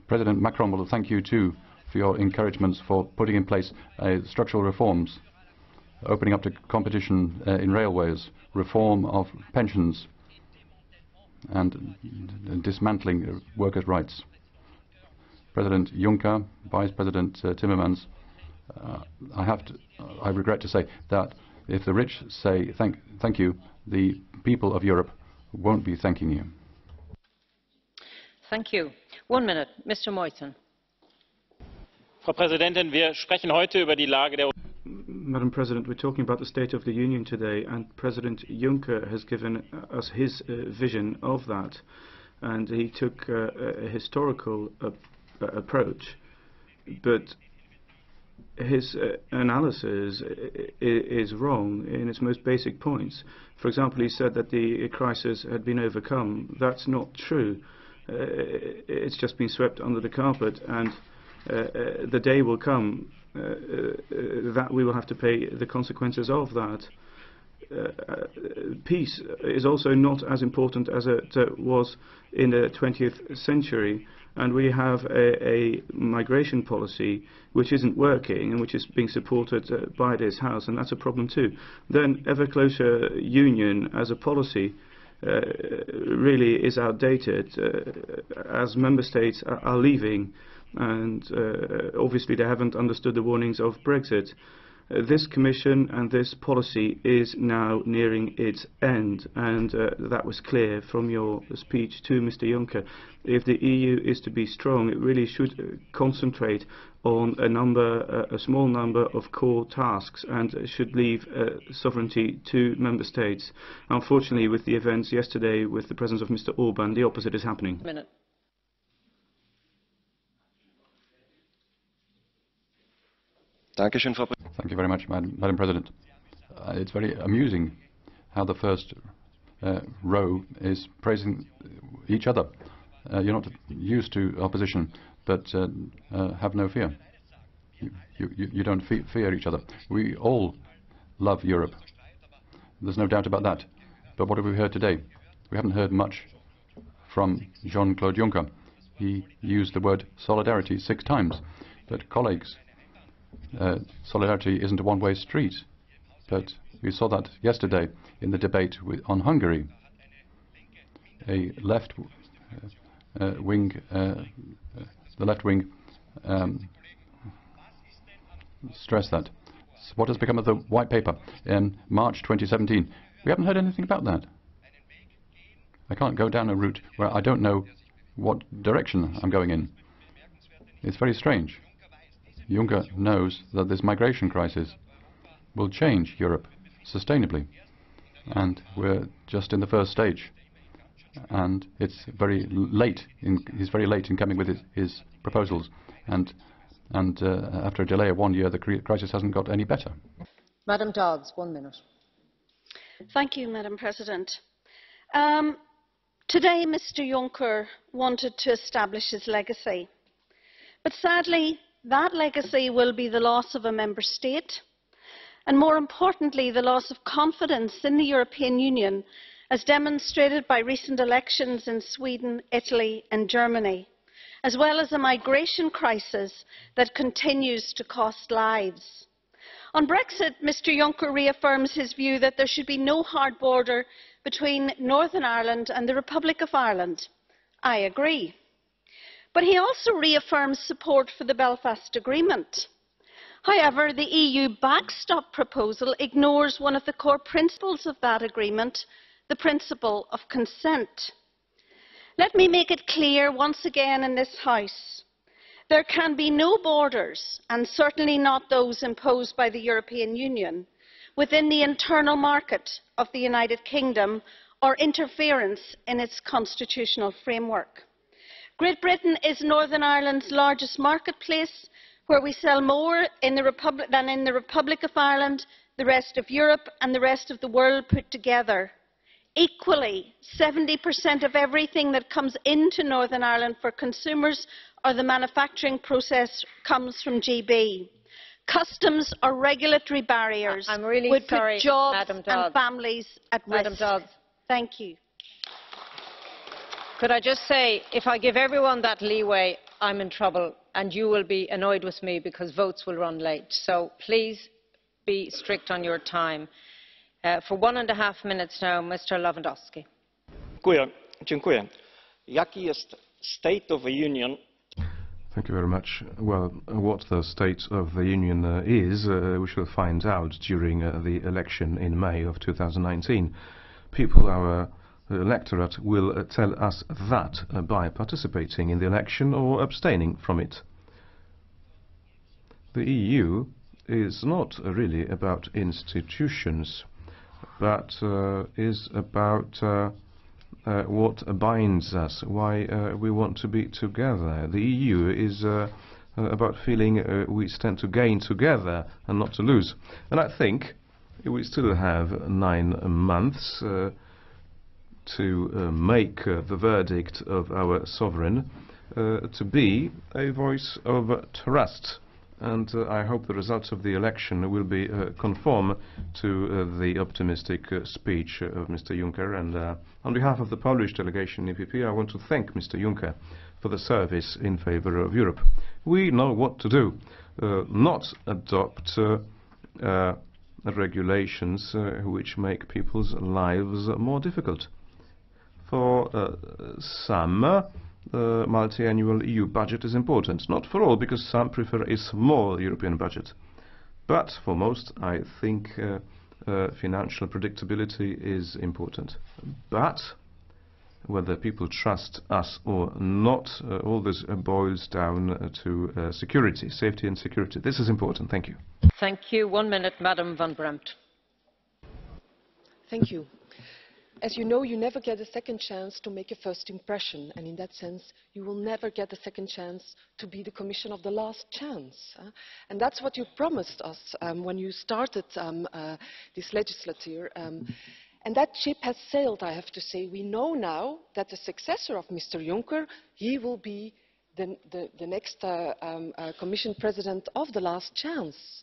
President Macron will thank you too for your encouragements for putting in place structural reforms, opening up to competition in railways, reform of pensions and dismantling workers' rights. President Juncker, Vice President Timmermans, I regret to say that if the rich say thank you, the people of Europe won't be thanking you. Thank you. 1 minute, Mr. Moyton. Frau Präsidentin, wir sprechen heute über die Lage der Madam President, we're talking about the State of the Union today, and President Juncker has given us his vision of that, and he took a historical approach, but his analysis is wrong in its most basic points. For example, he said that the crisis had been overcome. That's not true. It's just been swept under the carpet, and the day will come that we will have to pay the consequences of that. Peace is also not as important as it was in the 20th century, and we have a migration policy which isn't working and which is being supported by this House, and that's a problem too. Then ever closer union as a policy really is outdated as member states are leaving and obviously they haven't understood the warnings of Brexit. This Commission and this policy is now nearing its end, and that was clear from your speech to Mr Juncker. If the EU is to be strong, it really should concentrate on a small number of core tasks and should leave sovereignty to member states. Unfortunately, with the events yesterday with the presence of Mr Orban, the opposite is happening. Thank you very much, Madam President. It's very amusing how the first row is praising each other. You're not used to opposition, but have no fear. You don't fear each other. We all love Europe. There's no doubt about that. But what have we heard today? We haven't heard much from Jean-Claude Juncker. He used the word solidarity 6 times. But colleagues, solidarity isn't a one-way street, but we saw that yesterday in the debate on Hungary. A left wing stressed that. So what has become of the white paper in March 2017? We haven't heard anything about that. I can't go down a route where I don't know what direction I'm going in. It's very strange. Juncker knows that this migration crisis will change Europe sustainably, and we're just in the first stage. And it's very late. He's very late in coming with his proposals, and after a delay of 1 year, the crisis hasn't got any better. Madam Dodds, 1 minute. Thank you, Madam President. Today, Mr Juncker wanted to establish his legacy, but sadly, that legacy will be the loss of a member state, and more importantly, the loss of confidence in the European Union, as demonstrated by recent elections in Sweden, Italy and Germany, as well as a migration crisis that continues to cost lives. On Brexit, Mr Juncker reaffirms his view that there should be no hard border between Northern Ireland and the Republic of Ireland. I agree. But he also reaffirms support for the Belfast Agreement. However, the EU backstop proposal ignores one of the core principles of that agreement, the principle of consent. Let me make it clear once again in this House. There can be no borders, and certainly not those imposed by the European Union, within the internal market of the United Kingdom or interference in its constitutional framework. Great Britain is Northern Ireland's largest marketplace, where we sell more than in the Republic of Ireland, the rest of Europe and the rest of the world put together. Equally, 70% of everything that comes into Northern Ireland for consumers or the manufacturing process comes from GB. Customs or regulatory barriers would put jobs and families at risk. Madam Dodds. Thank you. Could I just say, if I give everyone that leeway, I'm in trouble, and you will be annoyed with me because votes will run late. So please be strict on your time. For 1.5 minutes now, Mr Lewandowski. Dziękuję. Jaki jest State of the Union? Thank you very much. Well, what the State of the Union is, we shall find out during the election in May of 2019. People, our electorate, will tell us that by participating in the election or abstaining from it. The EU is not really about institutions, but is about what binds us, why we want to be together. The EU is about feeling we stand to gain together and not to lose. And I think we still have 9 months to make the verdict of our sovereign to be a voice of trust. And I hope the results of the election will be conform to the optimistic speech of Mr Juncker. And on behalf of the Polish delegation in EPP, I want to thank Mr Juncker for the service in favour of Europe. We know what to do, not adopt regulations which make people's lives more difficult. For some, the multi-annual EU budget is important. Not for all, because some prefer a small European budget. But for most, I think financial predictability is important. But whether people trust us or not, all this boils down to security, safety and security. This is important. Thank you. Thank you. 1 minute, Madam Van Bremt. Thank you. As you know, you never get a second chance to make a first impression, and in that sense, you will never get a second chance to be the Commission of the last chance. And that's what you promised us when you started this legislature. And that ship has sailed, I have to say. We know now that the successor of Mr Juncker, he will be the next Commission President of the last chance.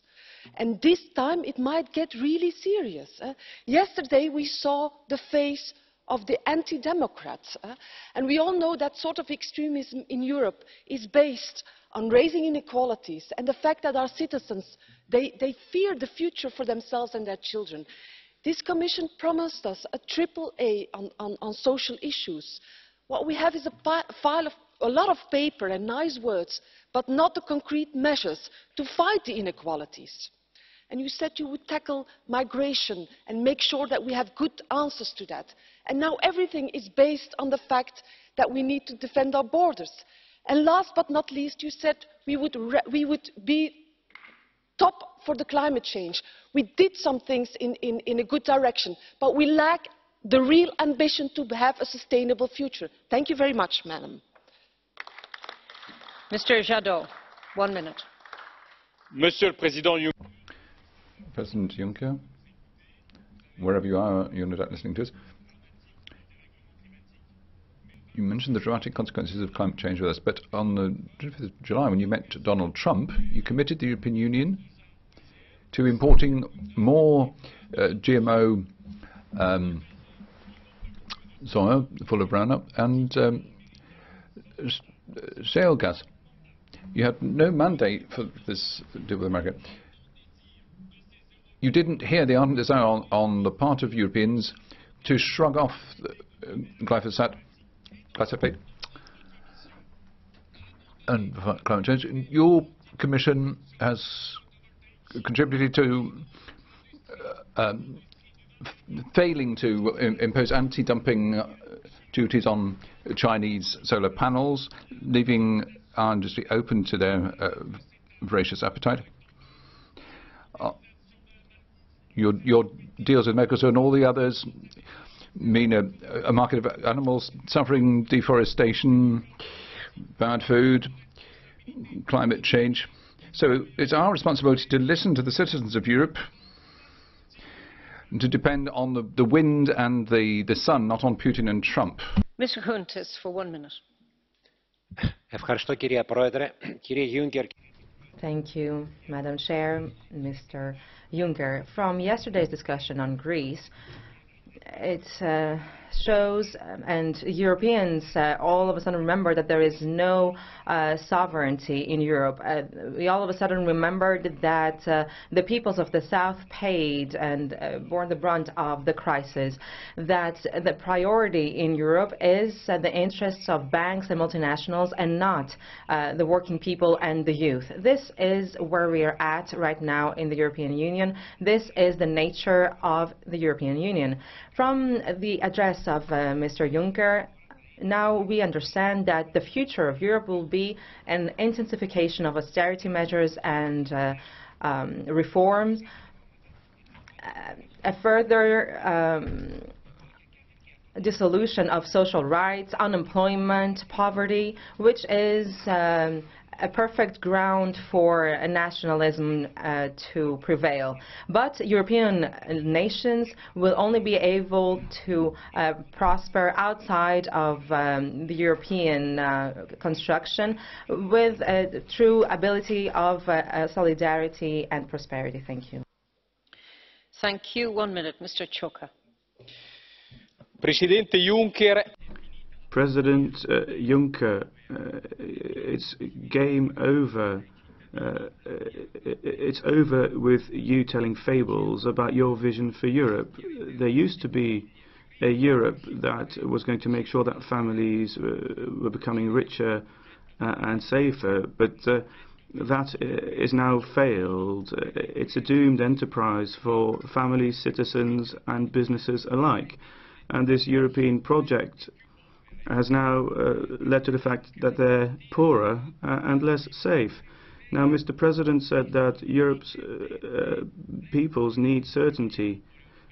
And this time it might get really serious. Yesterday we saw the face of the anti-democrats. And we all know that sort of extremism in Europe is based on raising inequalities and the fact that our citizens, they fear the future for themselves and their children. This Commission promised us a triple A on social issues. What we have is a file of a lot of paper and nice words, but not the concrete measures to fight the inequalities. And you said you would tackle migration and make sure that we have good answers to that. And now everything is based on the fact that we need to defend our borders. And last but not least, you said we would be top for the climate change. We did some things in a good direction, but we lack the real ambition to have a sustainable future. Thank you very much, Madam. Mr Jadot, 1 minute. Monsieur le Président Juncker. President Juncker, wherever you are, you're no doubt listening to us. You mentioned the dramatic consequences of climate change with us, but on the 25th of July, when you met Donald Trump, you committed the European Union to importing more GMO soya full of Roundup and shale gas. You had no mandate for this deal with America. You didn't hear the ardent desire on the part of Europeans to shrug off glyphosate and climate change. Your Commission has contributed to failing to impose anti-dumping duties on Chinese solar panels, leaving our industry open to their voracious appetite. Your deals with Mercosur and all the others mean a market of animals suffering, deforestation, bad food, climate change. So it's our responsibility to listen to the citizens of Europe, and to depend on the wind and the sun, not on Putin and Trump. Mr Huntis, for 1 minute. Thank you, Madam Chair, Mr Juncker. From yesterday's discussion on Greece, it shows, and Europeans all of a sudden remember that there is no sovereignty in Europe. We all of a sudden remembered that the peoples of the South paid and bore the brunt of the crisis, that the priority in Europe is the interests of banks and multinationals and not the working people and the youth. This is where we are at right now in the European Union. This is the nature of the European Union. From the address of Mr Juncker, now we understand that the future of Europe will be an intensification of austerity measures and reforms, a further dissolution of social rights, unemployment, poverty, which is a perfect ground for nationalism to prevail. But European nations will only be able to prosper outside of the European construction with a true ability of solidarity and prosperity. Thank you. Thank you. 1 minute, Mr Juncker. President Juncker, it's game over. It's over with you telling fables about your vision for Europe. There used to be a Europe that was going to make sure that families were becoming richer and safer, but that is now failed. It's a doomed enterprise for families, citizens and businesses alike. And this European project has now led to the fact that they're poorer and less safe. Now, Mr. President said that Europe's peoples need certainty,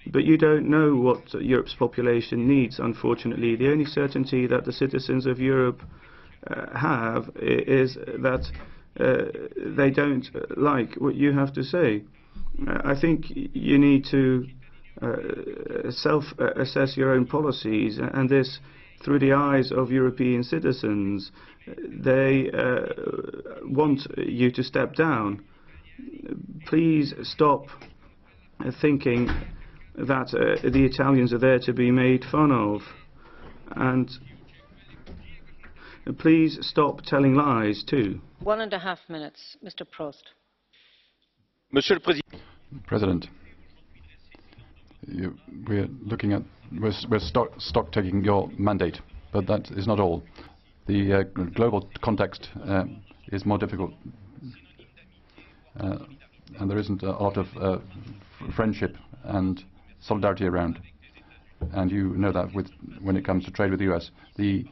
but you don't know what Europe's population needs, unfortunately. The only certainty that the citizens of Europe have is that they don't like what you have to say. I think you need to self-assess your own policies, and this through the eyes of European citizens. They want you to step down. Please stop thinking that the Italians are there to be made fun of, and please stop telling lies too. 1.5 minutes, Mr. Prost. Monsieur le President, we're looking at stock taking your mandate, but that is not all. The global context is more difficult, and there isn't a lot of friendship and solidarity around. And you know that when it comes to trade with the US. The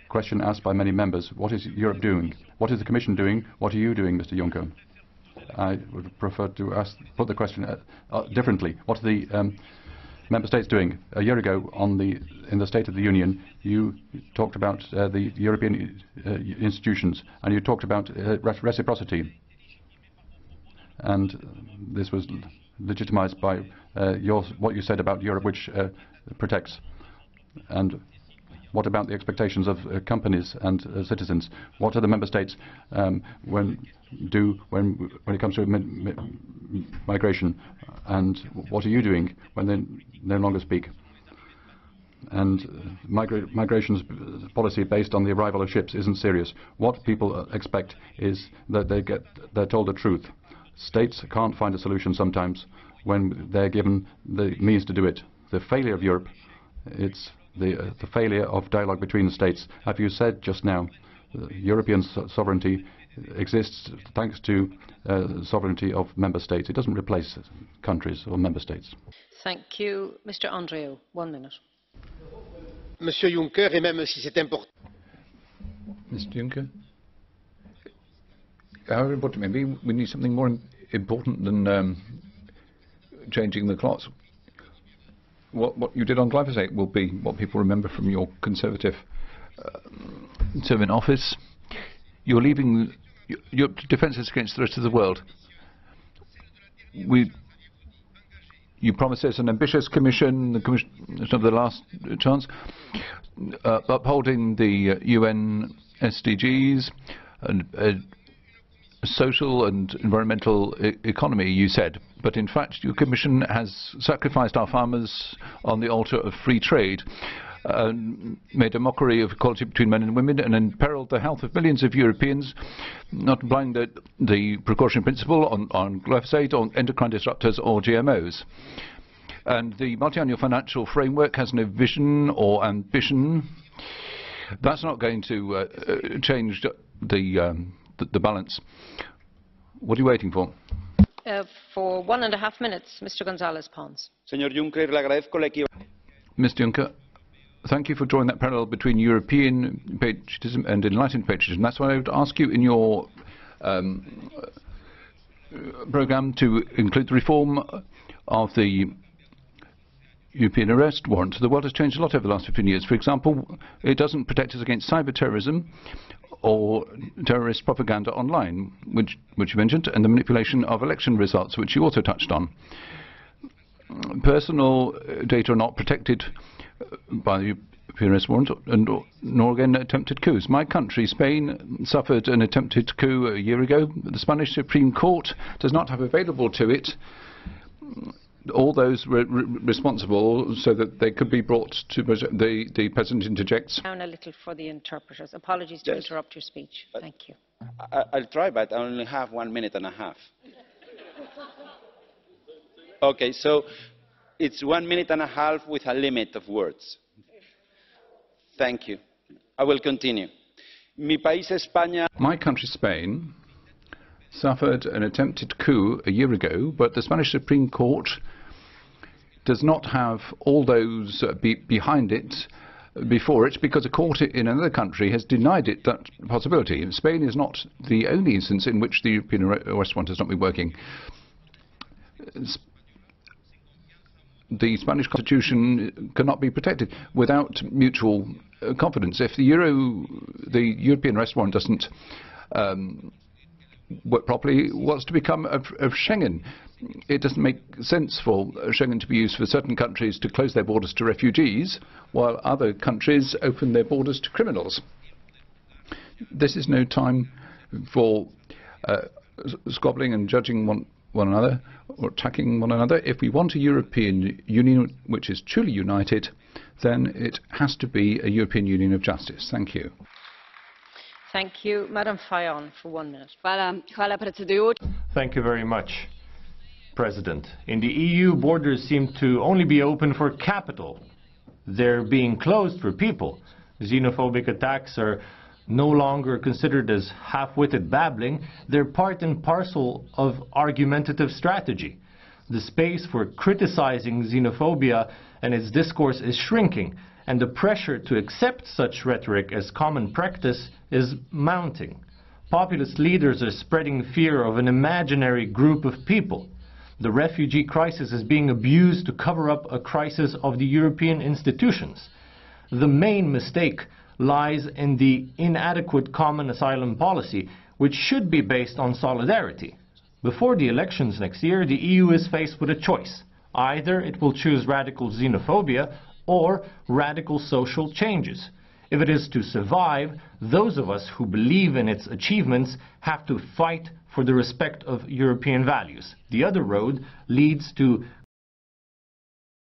question asked by many members: what is Europe doing? What is the Commission doing? What are you doing, Mr. Juncker? I would prefer to put the question differently. What are the member states doing? A year ago, in the State of the Union, you talked about the European institutions, and you talked about reciprocity. And this was legitimized by what you said about Europe, which protects. And what about the expectations of companies and citizens? What are the member states when it comes to migration? And what are you doing when they no longer speak? And migration's policy based on the arrival of ships isn't serious. What people expect is that they're told the truth. States can't find a solution sometimes when they're given the means to do it. The failure of Europe, it's the failure of dialogue between the states. As you said just now, European sovereignty exists thanks to sovereignty of member states. It doesn't replace countries or member states. Thank you. Mr. Andrieu, 1 minute. Monsieur Juncker, et même si c'est important. Mr. Juncker, however important it may be, we need something more important than changing the clocks. What you did on glyphosate will be what people remember from your Conservative term in office. You're leaving your defences against the rest of the world. You promised us an ambitious commission, the commission of the last chance, upholding the UN SDGs and social and environmental economy, you said. But in fact, your Commission has sacrificed our farmers on the altar of free trade, made a mockery of equality between men and women, and imperiled the health of millions of Europeans, not applying the precautionary principle on glyphosate, on endocrine disruptors or GMOs. And the multi-annual financial framework has no vision or ambition. That's not going to change the balance. What are you waiting for? For 1.5 minutes, Mr. González Pons. Mr. Juncker, thank you for drawing that parallel between European patriotism and enlightened patriotism. That's why I would ask you in your programme to include the reform of the European arrest warrant. The world has changed a lot over the last 15 years. For example, it doesn't protect us against cyber terrorism or terrorist propaganda online, which you mentioned, and the manipulation of election results, which you also touched on. Personal data are not protected by the European arrest warrant, nor again attempted coups. My country, Spain, suffered an attempted coup a year ago. The Spanish Supreme Court does not have available to it all those responsible so that they could be brought to the President interjects. Down a little for the interpreters. Apologies to interrupt your speech. Thank you. I'll try, but I only have 1.5 minutes. Okay, so it's 1 minute and a half with a limit of words. Thank you. I will continue. Mi país, España. My country, Spain, suffered an attempted coup a year ago, but the Spanish Supreme Court does not have all those behind it, before it, because a court in another country has denied it that possibility. Spain is not the only instance in which the European arrest warrant has not been working. The Spanish constitution cannot be protected without mutual confidence. If the European arrest warrant doesn't work properly, what's to become of Schengen? It doesn't make sense for Schengen to be used for certain countries to close their borders to refugees, while other countries open their borders to criminals. This is no time for squabbling and judging one another or attacking one another. If we want a European Union which is truly united, then it has to be a European Union of justice. Thank you. Thank you. Madam Fayon, for 1 minute. Thank you very much, President. In the EU, borders seem to only be open for capital. They're being closed for people. Xenophobic attacks are no longer considered as half-witted babbling. They're part and parcel of argumentative strategy. The space for criticizing xenophobia and its discourse is shrinking, and the pressure to accept such rhetoric as common practice is mounting. Populist leaders are spreading fear of an imaginary group of people. The refugee crisis is being abused to cover up a crisis of the European institutions. The main mistake lies in the inadequate common asylum policy, which should be based on solidarity. Before the elections next year, the EU is faced with a choice. Either it will choose radical xenophobia or radical social changes. If it is to survive, those of us who believe in its achievements have to fight for the respect of European values. The other road leads to